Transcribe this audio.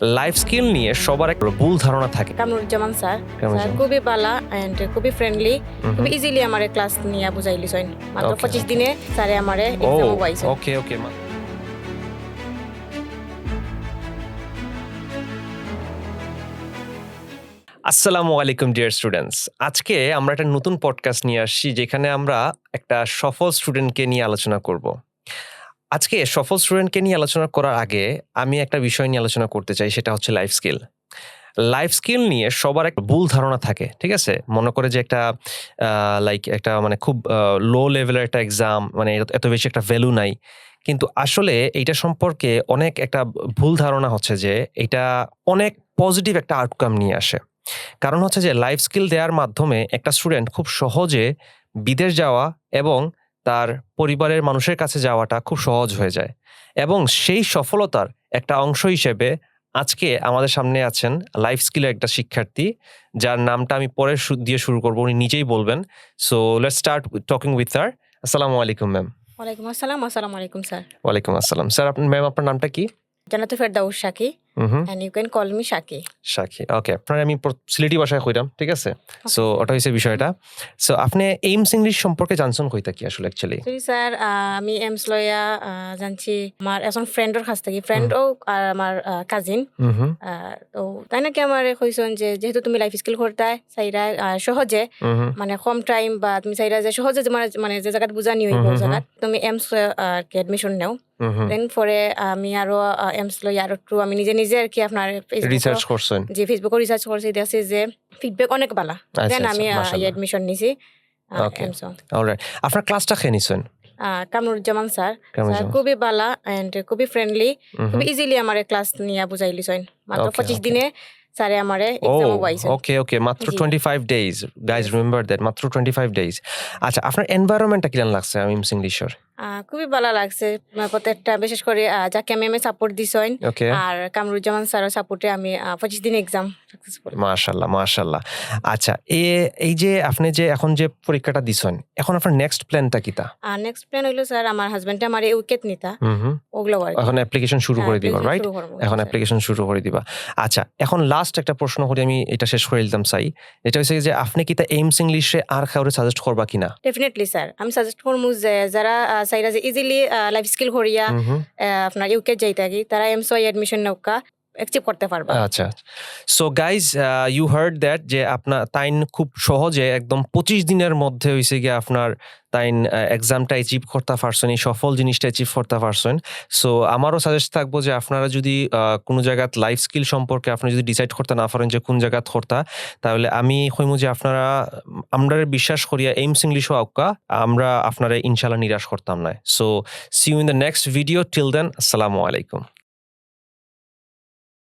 Life skill নিয়ে সবার একটা ভুল ধারণা থাকে। কামরুজ্জামান স্যার কামরুজ্জামান। খুবই বালা এন্ড খুবই ফ্রেন্ডলি খুবই ইজিলি আমারে ক্লাস নিয়ে বুঝাইলি সইন মাত্র Okay, 25 দিনে স্যারে আমারে এক্সাম ওয়াইছে ওকে ওকে। আসসালামু আলাইকুম ডিয়ার স্টুডেন্টস। আজকে আমরা একটা নতুন পডকাস্ট নিয়ে আসছি যেখানে আমরা একটা সফল স্টুডেন্টকে নিয়ে আলোচনা করব। আজকে সফল স্টুডেন্টকে নিয়ে আলোচনা করার আগে আমি একটা বিষয় নিয়ে আলোচনা করতে চাই, সেটা হচ্ছে লাইফ স্কিল। লাইফ স্কিল নিয়ে সবার একটা ভুল ধারণা থাকে, ঠিক আছে? মনে করে যে একটা একটা মানে খুব লো লেভেলের একটা এক্সাম, মানে এত বেশি একটা ভ্যালু নাই। কিন্তু আসলে এইটা সম্পর্কে অনেক একটা ভুল ধারণা হচ্ছে যে এটা অনেক পজিটিভ একটা আউটকাম নিয়ে আসে। কারণ হচ্ছে যে লাইফ স্কিল দেওয়ার মাধ্যমে একটা স্টুডেন্ট খুব সহজে বিদেশ যাওয়া এবং তার পরিবারের মানুষের কাছে যাওয়াটা খুব সহজ হয়ে যায়। এবং সেই সফলতার একটা অংশ হিসেবে আজকে আমাদের সামনে আছেন লাইফ স্কিলের একটা শিক্ষার্থী, যার নামটা আমি পরে দিয়ে শুরু করবো, উনি নিজেই বলবেন। So let's start talking with her. আসসালামু আলাইকুম ম্যাম। ওয়ালাইকুম আসসালাম। আসসালামু আলাইকুম স্যার। ওয়ালাইকুম আসসালাম স্যার। ম্যাম আপনার নামটা কি? Jannatul Ferdous Shaki and you can call me Shaki. Shaki, okay. আপনার আমি সিলেটি ভাষায় কইরাম, ঠিক আছে? সো ওটা হচ্ছে বিষয়টা। সো আপনি এইমস ইংলিশ সম্পর্কে জানছেন কইতা কি আসলে অ্যাকচুয়ালি? স্যার আমি এমস লয়া জানছি আমার এখন ফ্রেন্ডর কাছ থেকে, ফ্রেন্ড ও আর আমার কাজিন। তো তাই নাকি আমার কইছেন যে যেহেতু তুমি লাইফ স্কিল করতে চাইরা সহজে মানে কম টাইম বা তুমি চাইরা যে সহজে মানে যে জায়গাটা বুঝানি হইব জায়গা তুমি এমস এডমিশন নেও। দেন পরে আমি আরো এমস লই আর একটু আমি নিজে আর কি আপনার রিসার্চ করছেন? যে ফেসবুকে রিসার্চ করছি, দেখছি যে ফিডব্যাক অনেক ভালো। দেন আমি এডমিশন নিছি এমস। অলরাইট। আপনার ক্লাসটা খেয়ে নিছেন? কামরুজ্জামান স্যার খুবই বালা এন্ড খুবই ফ্রেন্ডলি খুবই ইজিলি আমারে ক্লাস নিয়ে বুঝাইলি সইন মাত্র 25 দিনে স্যারে আমারে এক্সাম ওয়াইছে। ওকে ওকে, মাত্র 25 ডেজ। গাইজ রিমেম্বার দ্যাট, মাত্র 25 ডেজ। আচ্ছা, আপনার এনভায়রনমেন্টটা কিরকম লাগছে এইমস ইংলিশের? খুবই ভালো লাগছে। প্রত্যেকটা বিশেষ করে যাকে আমি সাপোর্ট দিছেন আর কামরুজ্জামান স্যারের সাপোর্টে আমি 25 দিন এক্সাম সাকসেসফুল। মাশাআল্লাহ মাশাআল্লাহ। আচ্ছা, এই যে আপনি যে এখন যে পরীক্ষাটা দিছেন, এখন আপনার নেক্সট প্ল্যানটা কিটা? নেক্সট প্ল্যান হইলো স্যার আমার হাজবেন্ডে আমার উইকেট নিতা ওগুলো আর এখন অ্যাপ্লিকেশন শুরু করে দিবা, রাইট? এখন অ্যাপ্লিকেশন শুরু করে দিবা। আচ্ছা, এখন লাস্ট একটা প্রশ্ন করে আমি এটা শেষ করে দিতাম চাই, এটা হচ্ছে যে আপনি কি তা এইমস ইংলিশে আর কাউরে সাজেস্ট করবা কিনা? ডেফিনেটলি স্যার, আমি সাজেস্ট করবো যে যারা চাইরা যে ইজিলি লাইফ স্কিল করিয়া আপনার ইউকে যাইতে কি তারা এমস এডমিশন নৌকা অ্যাচিভ করতে পারবা। আচ্ছা, so guys you heard that যে আপনার তাইন খুব সহজে একদম 25 দিনের মধ্যে হয়েছে গিয়ে আপনার তাইন এক্সামটা অ্যাচিভ করতে পারছেন, এই সফল জিনিসটা অ্যাচিভ করতে পারছেন। সো আমারও সাজেস্ট থাকবো যে আপনারা যদি কোনো জায়গাত লাইফ স্কিল সম্পর্কে আপনি যদি ডিসাইড করতে না পারেন যে কোন জায়গাত করতা, তাহলে আমি কইমু যে আপনারা আমরা বিশ্বাস করিয়া এইমস ইংলিশও আউকা আমরা আপনারা ইনশাল্লাহ নিরাশ করতাম না। So see you in the next video. Till then, আসসালামু আলাইকুম।